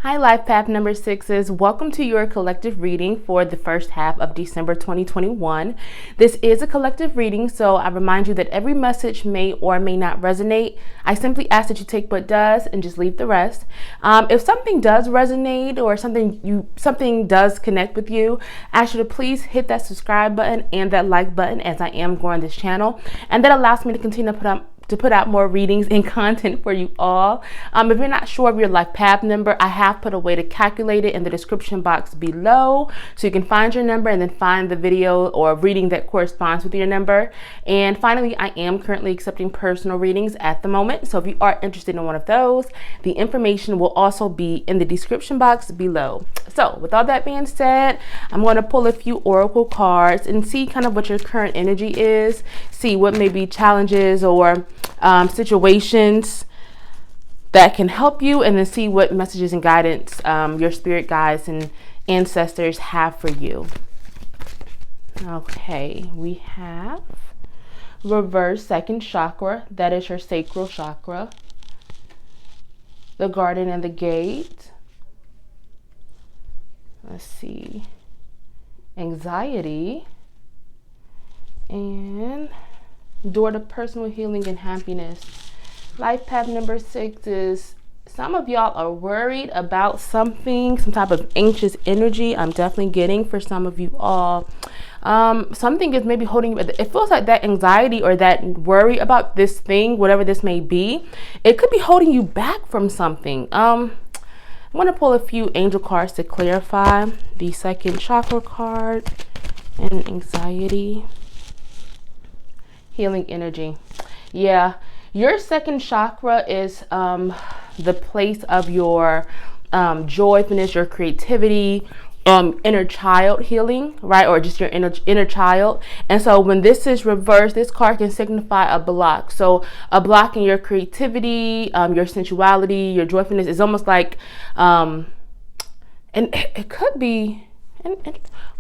Hi, Life Path number 6s. Welcome to your collective reading for the first half of December 2021. This is a collective reading, so I remind you that every message may or may not resonate. I simply ask that you take what does and just leave the rest. If something does resonate or something does connect with you, I ask you to please hit that subscribe button and that like button, as I am growing this channel, and that allows me to continue to put out more readings and content for you all. If you're not sure of your life path number, I have put a way to calculate it in the description box below, so you can find your number and then find the video or reading that corresponds with your number. And finally, I am currently accepting personal readings at the moment, so if you are interested in one of those, the information will also be in the description box below. So with all that being said, I'm going to pull a few oracle cards and see kind of what your current energy is, see what may be challenges or situations that can help you, and then see what messages and guidance your spirit guides and ancestors have for you. Okay, we have reverse second chakra. That is your sacral chakra. The garden and the gate. Let's see. Anxiety. And door to personal healing and happiness. Life path number 6 is some of y'all are worried about something, some type of anxious energy. I'm definitely getting for some of you all. Something is maybe holding you. It feels like that anxiety or that worry about this thing, whatever this may be, it could be holding you back from something. I'm going to pull a few angel cards to clarify the second chakra card and anxiety. Healing energy. Yeah, your second chakra is the place of your joyfulness, your creativity, inner child healing, right? Or just your inner child. And so when this is reversed, this card can signify a block. So a block in your creativity, your sensuality, your joyfulness is almost like, and it could be,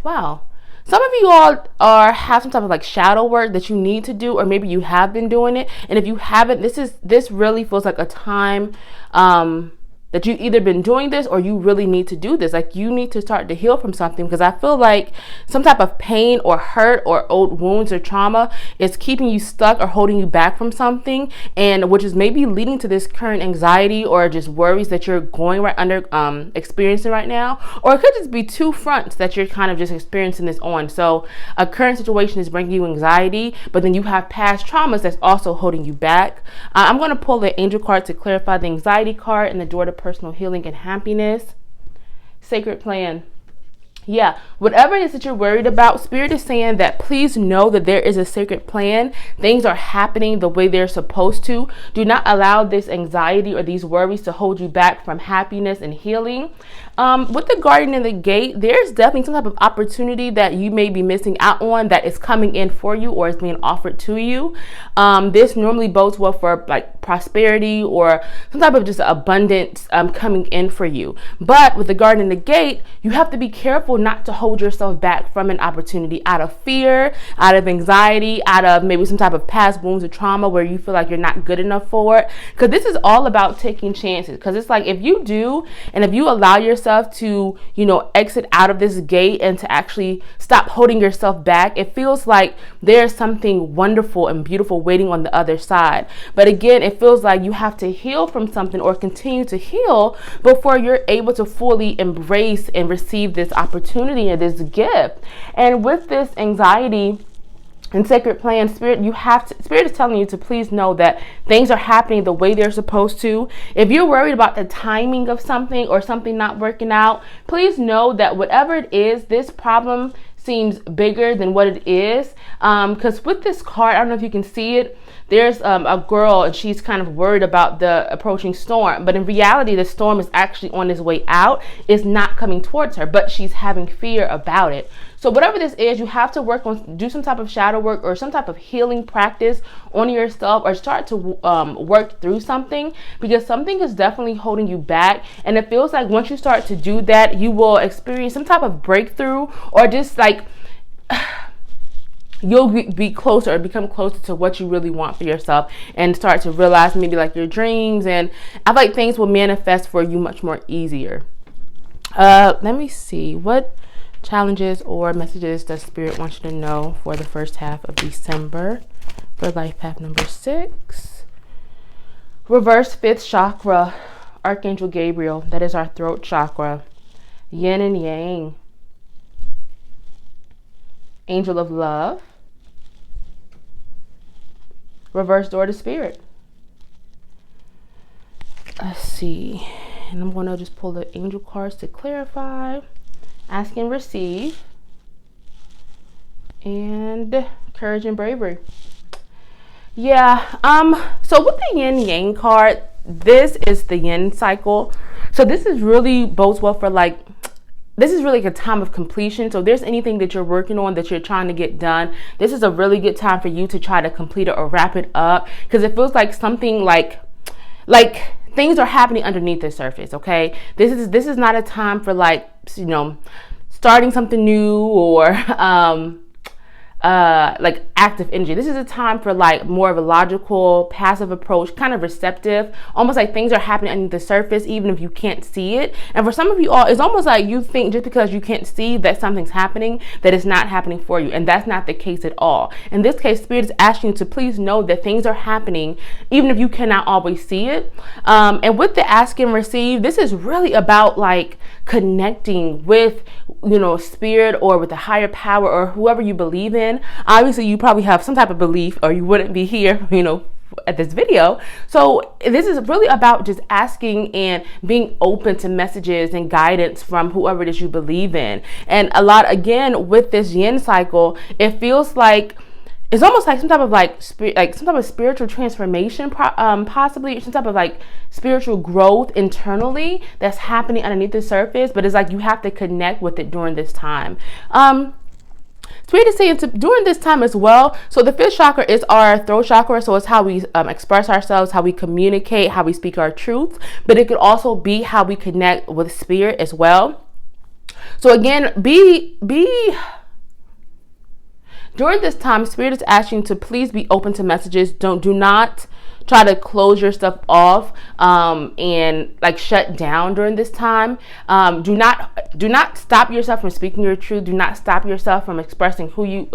wow. Some of you all have some type of like shadow work that you need to do, or maybe you have been doing it. And if you haven't, this really feels like a time that you've either been doing this or you really need to do this. Like, you need to start to heal from something, because I feel like some type of pain or hurt or old wounds or trauma is keeping you stuck or holding you back from something, and which is maybe leading to this current anxiety or just worries that you're experiencing right now. Or it could just be two fronts that you're kind of just experiencing this on. So a current situation is bringing you anxiety, but then you have past traumas that's also holding you back. I'm going to pull the angel card to clarify the anxiety card and the door to personal healing and happiness. Sacred plan. Yeah, whatever it is that you're worried about, Spirit is saying that please know that there is a sacred plan. Things are happening the way they're supposed to. Do not allow this anxiety or these worries to hold you back from happiness and healing. With the garden and the gate, there's definitely some type of opportunity that you may be missing out on that is coming in for you or is being offered to you. This normally bodes well for like prosperity or some type of just abundance coming in for you. But with the garden and the gate, you have to be careful not to hold yourself back from an opportunity out of fear, out of anxiety, out of maybe some type of past wounds or trauma where you feel like you're not good enough for it. Because this is all about taking chances. Because it's like, if you do, and if you allow yourself to, exit out of this gate and to actually stop holding yourself back, it feels like there's something wonderful and beautiful waiting on the other side. But again, it feels like you have to heal from something or continue to heal before you're able to fully embrace and receive this opportunity or this gift. And with this anxiety and sacred plan, Spirit is telling you to please know that things are happening the way they're supposed to. If you're worried about the timing of something or something not working out, please know that whatever it is, this problem seems bigger than what it is. Because with this card, I don't know if you can see it, there's a girl and she's kind of worried about the approaching storm, but in reality the storm is actually on its way out. It's not coming towards her, but she's having fear about it. So whatever this is, you have to do some type of shadow work or some type of healing practice on yourself, or start to work through something, because something is definitely holding you back. And it feels like once you start to do that, you will experience some type of breakthrough, or just like you'll be closer or become closer to what you really want for yourself, and start to realize maybe like your dreams, and I feel like things will manifest for you much more easier. Let me see. What challenges or messages does Spirit want you to know for the first half of December for life path number 6? Reverse 5th chakra, Archangel Gabriel. That is our throat chakra. Yin and Yang. Angel of Love. Reverse door to Spirit. Let's see. And I'm going to just pull the angel cards to clarify. Ask and receive. And courage and bravery. Yeah. So with the yin yang card, this is the yin cycle. So this is really bodes well for like, this is really like a time of completion. So if there's anything that you're working on that you're trying to get done, this is a really good time for you to try to complete it or wrap it up, because it feels like something like things are happening underneath the surface. Okay, this is not a time for like, you know, starting something new or like active energy. This is a time for like more of a logical, passive approach, kind of receptive, almost like things are happening under the surface, even if you can't see it. And for some of you all, it's almost like you think just because you can't see that something's happening, that it's not happening for you. And that's not the case at all. In this case, Spirit is asking you to please know that things are happening, even if you cannot always see it. And with the ask and receive, this is really about like connecting with, you know, Spirit or with the higher power or whoever you believe in. Obviously, you probably have some type of belief or you wouldn't be here, you know, at this video. So this is really about just asking and being open to messages and guidance from whoever it is you believe in. And a lot, again, with this yin cycle, it feels like it's almost like some type of like some type of spiritual transformation, possibly some type of like spiritual growth internally that's happening underneath the surface. But it's like you have to connect with it during this time. Spirit is saying during this time as well. So the 5th chakra is our throat chakra. So it's how we express ourselves, how we communicate, how we speak our truth. But it could also be how we connect with Spirit as well. So again, during this time, Spirit is asking you to please be open to messages. Do not try to close your stuff off and like shut down during this time. Do not stop yourself from speaking your truth. Do not stop yourself from expressing who you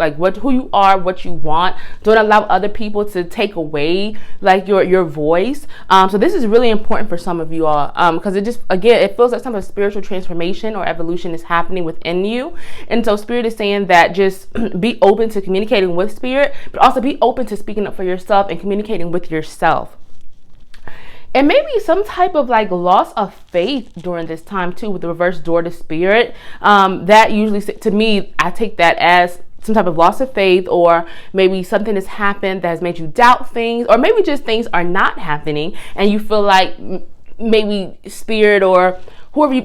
are, what you want. Don't allow other people to take away like your voice. So this is really important for some of you all, because it feels like some of spiritual transformation or evolution is happening within you. And so Spirit is saying that just be open to communicating with Spirit, but also be open to speaking up for yourself and communicating with yourself. And maybe some type of like loss of faith during this time too, with the reverse door to Spirit. That usually, to me, I take that as some type of loss of faith, or maybe something has happened that has made you doubt things, or maybe just things are not happening and you feel like maybe Spirit or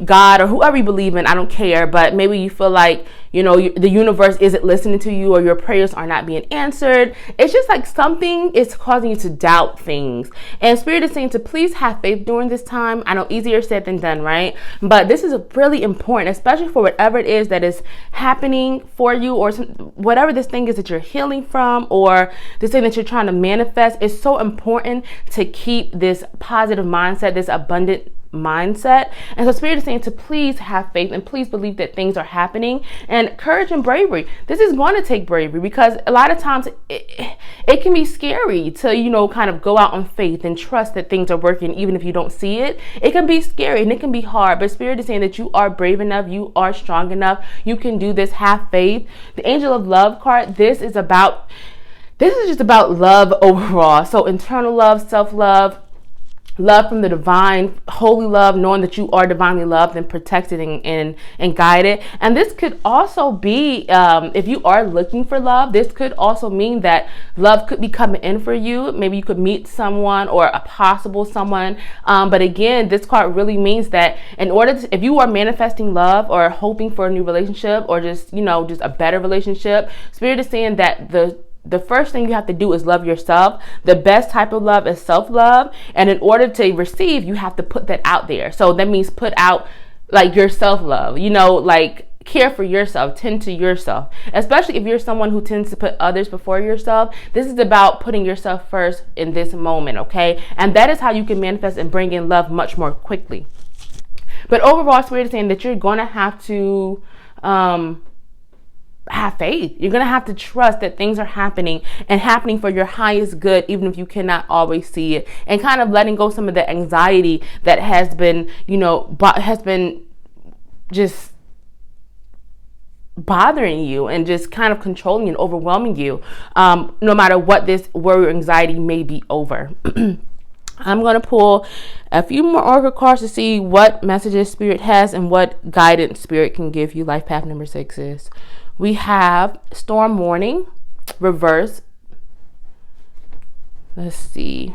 God or whoever you believe in, I don't care, but maybe you feel like, you know, the universe isn't listening to you or your prayers are not being answered. It's just like something is causing you to doubt things. And Spirit is saying to please have faith during this time. I know easier said than done, right? But this is really important, especially for whatever it is that is happening for you, or whatever this thing is that you're healing from, or this thing that you're trying to manifest. It's so important to keep this positive mindset, this abundant mindset. And so Spirit is saying to please have faith and please believe that things are happening. And courage and bravery. This is going to take bravery, because a lot of times it can be scary to, you know, kind of go out on faith and trust that things are working even if you don't see it. It can be scary and it can be hard, but Spirit is saying that you are brave enough, you are strong enough, you can do this. Have faith. The Angel of Love card, this is just about love overall. So internal love, self-love, love from the divine, holy love, knowing that you are divinely loved and protected and guided. And this could also be, if you are looking for love, this could also mean that love could be coming in for you. Maybe you could meet someone or a possible someone. But again, this card really means that if you are manifesting love or hoping for a new relationship, or just, you know, just a better relationship, Spirit is saying that the first thing you have to do is love yourself. The best type of love is self-love. And in order to receive, you have to put that out there. So that means put out like your self-love, you know, like care for yourself, tend to yourself, especially if you're someone who tends to put others before yourself. This is about putting yourself first in this moment. Okay. And that is how you can manifest and bring in love much more quickly. But overall, Spirit is saying that you're going to have to have faith. You're going to have to trust that things are happening and happening for your highest good, even if you cannot always see it, and kind of letting go some of the anxiety that has been, just bothering you and just kind of controlling and overwhelming you, no matter what this worry or anxiety may be over. I'm going to pull a few more oracle cards to see what messages Spirit has and what guidance Spirit can give you. Life path number 6 is, we have storm warning, reverse. Let's see.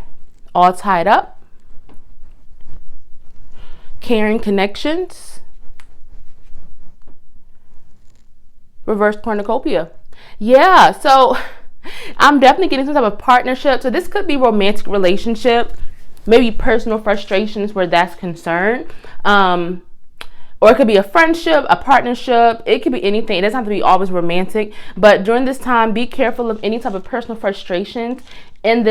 All tied up. Caring connections. Reverse cornucopia. Yeah, so I'm definitely getting some type of partnership. So this could be romantic relationship, maybe personal frustrations where that's concerned. Or it could be a friendship, a partnership. It could be anything. It doesn't have to be always romantic. But during this time, be careful of any type of personal frustrations in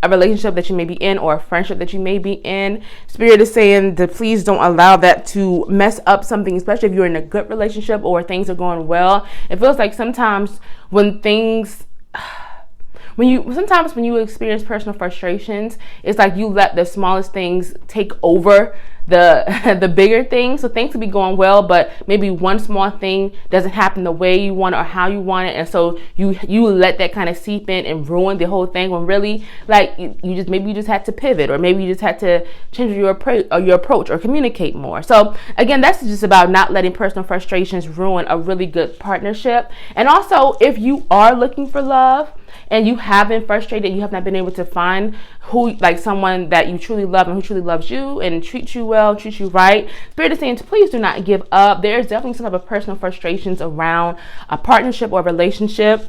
a relationship that you may be in, or a friendship that you may be in. Spirit is saying that please don't allow that to mess up something, especially if you're in a good relationship or things are going well. It feels like sometimes when you experience personal frustrations, it's like you let the smallest things take over the bigger things. So things could be going well, but maybe one small thing doesn't happen the way you want it or how you want it, and so you let that kind of seep in and ruin the whole thing, when really, like, you just had to pivot, or maybe you just had to change your approach or communicate more. So again, that's just about not letting personal frustrations ruin a really good partnership. And also, if you are looking for love and you have been frustrated, you have not been able to find someone that you truly love and who truly loves you and treats you well, treats you right, Spirit is saying, please do not give up. There's definitely some type of personal frustrations around a partnership or relationship.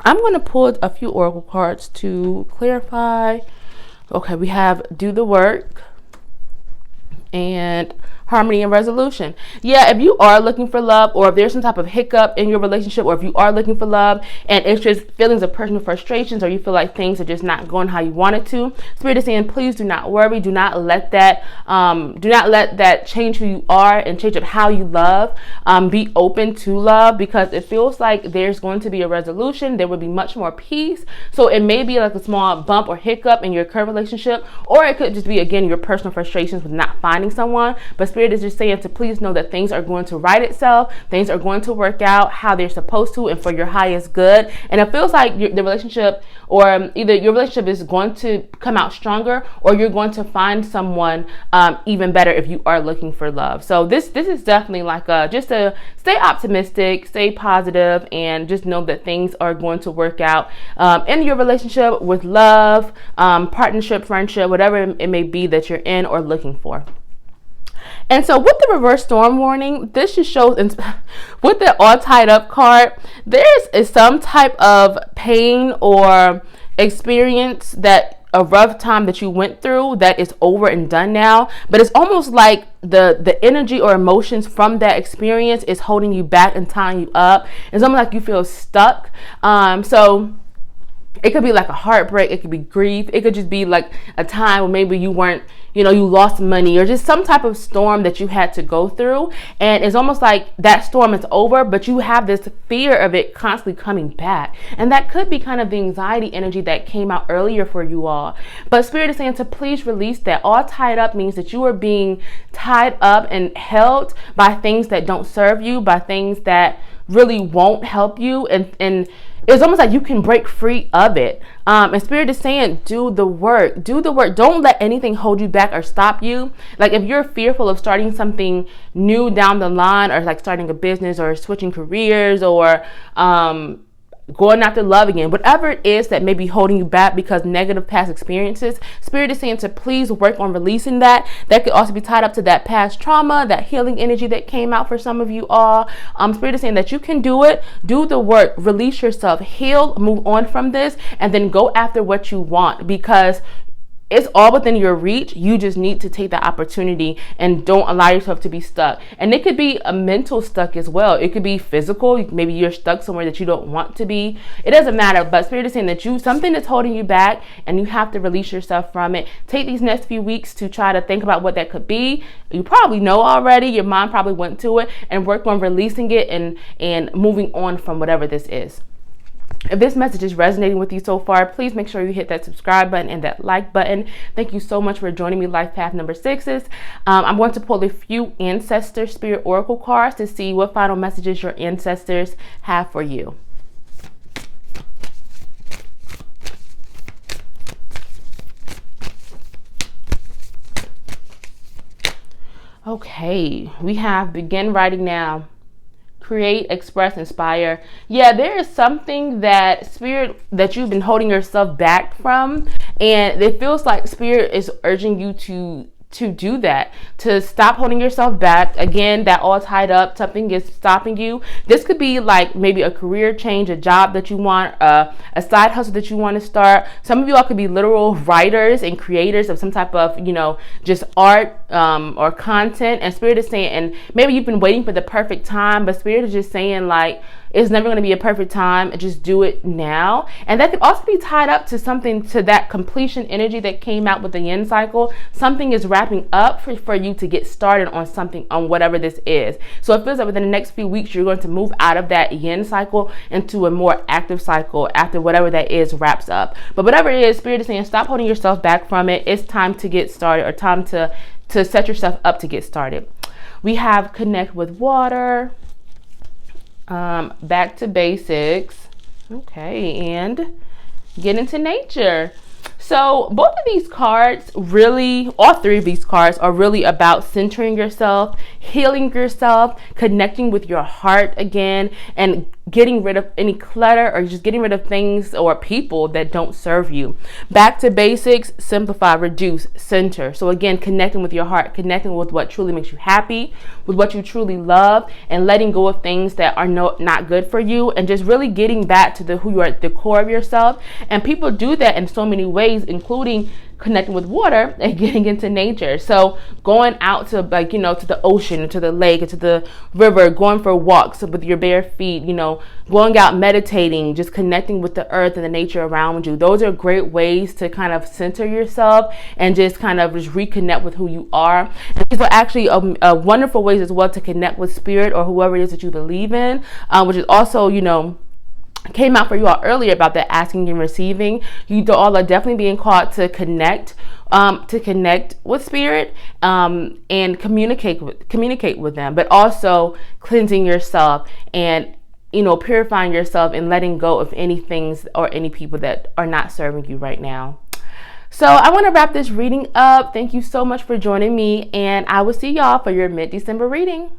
I'm going to pull a few oracle cards to clarify. Okay, we have do the work and harmony and resolution. Yeah, if you are looking for love, or if there's some type of hiccup in your relationship, or if you are looking for love and it's just feelings of personal frustrations, or you feel like things are just not going how you want it to, Spirit is saying, please do not worry. Do not let that change who you are and change up how you love. Be open to love, because it feels like there's going to be a resolution. There will be much more peace. So it may be like a small bump or hiccup in your current relationship, or it could just be, again, your personal frustrations with not finding someone. But Spirit is just saying to please know that things are going to right itself. Things are going to work out how they're supposed to and for your highest good. And it feels like the relationship, or either your relationship is going to come out stronger, or you're going to find someone even better if you are looking for love. So this is definitely like just to stay optimistic, stay positive, and just know that things are going to work out in your relationship, with love, partnership, friendship, whatever it may be that you're in or looking for. And so with the reverse storm warning, this just shows, with the all tied up card, there's some type of pain or experience, that a rough time that you went through, that is over and done now. But it's almost like the energy or emotions from that experience is holding you back and tying you up. It's almost like you feel stuck. So it could be like a heartbreak. It could be grief. It could just be like a time where maybe you weren't, you lost money, or just some type of storm that you had to go through. And it's almost like that storm is over, but you have this fear of it constantly coming back. And that could be kind of the anxiety energy that came out earlier for you all. But Spirit is saying to please release that. All tied up means that you are being tied up and held by things that don't serve you, by things that really won't help you. And it's almost like you can break free of it. And Spirit is saying, do the work. Do the work. Don't let anything hold you back or stop you. Like if you're fearful of starting something new down the line, or like starting a business, or switching careers, or going after love again, whatever it is that may be holding you back because negative past experiences, Spirit is saying to please work on releasing that. That could also be tied up to that past trauma, that healing energy that came out for some of you all. Spirit is saying that you can do it. Do the work, release yourself, heal, move on from this, and then go after what you want, because it's all within your reach. You just need to take that opportunity and don't allow yourself to be stuck. And it could be a mental stuck as well. It could be physical. Maybe you're stuck somewhere that you don't want to be. It doesn't matter. But Spirit is saying that something that's holding you back and you have to release yourself from it. Take these next few weeks to try to think about what that could be. You probably know already. Your mind probably went to it, and work on releasing it and moving on from whatever this is. If this message is resonating with you so far, please make sure you hit that subscribe button and that like button. Thank you so much for joining me, Life Path number 6s. I'm going to pull a few ancestor spirit oracle cards to see what final messages your ancestors have for you. Okay, we have begin writing now. Create, express, inspire. Yeah, there is something that Spirit that you've been holding yourself back from, and it feels like Spirit is urging you to do that, to stop holding yourself back. Again, that all tied up, something is stopping you. This could be like maybe a career change, a job that you want, a side hustle that you want to start. Some of you all could be literal writers and creators of some type of, just art or content. And Spirit is saying, and maybe you've been waiting for the perfect time, but Spirit is just saying like, it's never going to be a perfect time. Just do it now. And that could also be tied up to something, to that completion energy that came out with the yin cycle. Something is wrapping up for you to get started on something, on whatever this is. So it feels like within the next few weeks, you're going to move out of that yin cycle into a more active cycle after whatever that is wraps up. But whatever it is, Spirit is saying, stop holding yourself back from it. It's time to get started, or time to set yourself up to get started. We have connect with water. Back to basics. Okay, and get into nature. So both of these cards, really, all three of these cards are really about centering yourself, healing yourself, connecting with your heart again, and getting rid of any clutter, or just getting rid of things or people that don't serve you. Back to basics, simplify, reduce, center. So again, connecting with your heart, connecting with what truly makes you happy, with what you truly love, and letting go of things that are not good for you, and just really getting back to who you are at the core of yourself. And people do that in so many ways, including connecting with water and getting into nature. So going out to to the ocean, to the lake, to the river, going for walks with your bare feet, going out meditating, just connecting with the earth and the nature around you. Those are great ways to kind of center yourself and just kind of just reconnect with who you are. And these are actually wonderful ways as well to connect with Spirit or whoever it is that you believe in, which is also, came out for you all earlier about that asking and receiving. You all are definitely being called to connect with Spirit, and communicate with them, but also cleansing yourself and purifying yourself and letting go of any things or any people that are not serving you right now. So I want to wrap this reading up. Thank you so much for joining me, and I will see y'all for your mid-December reading.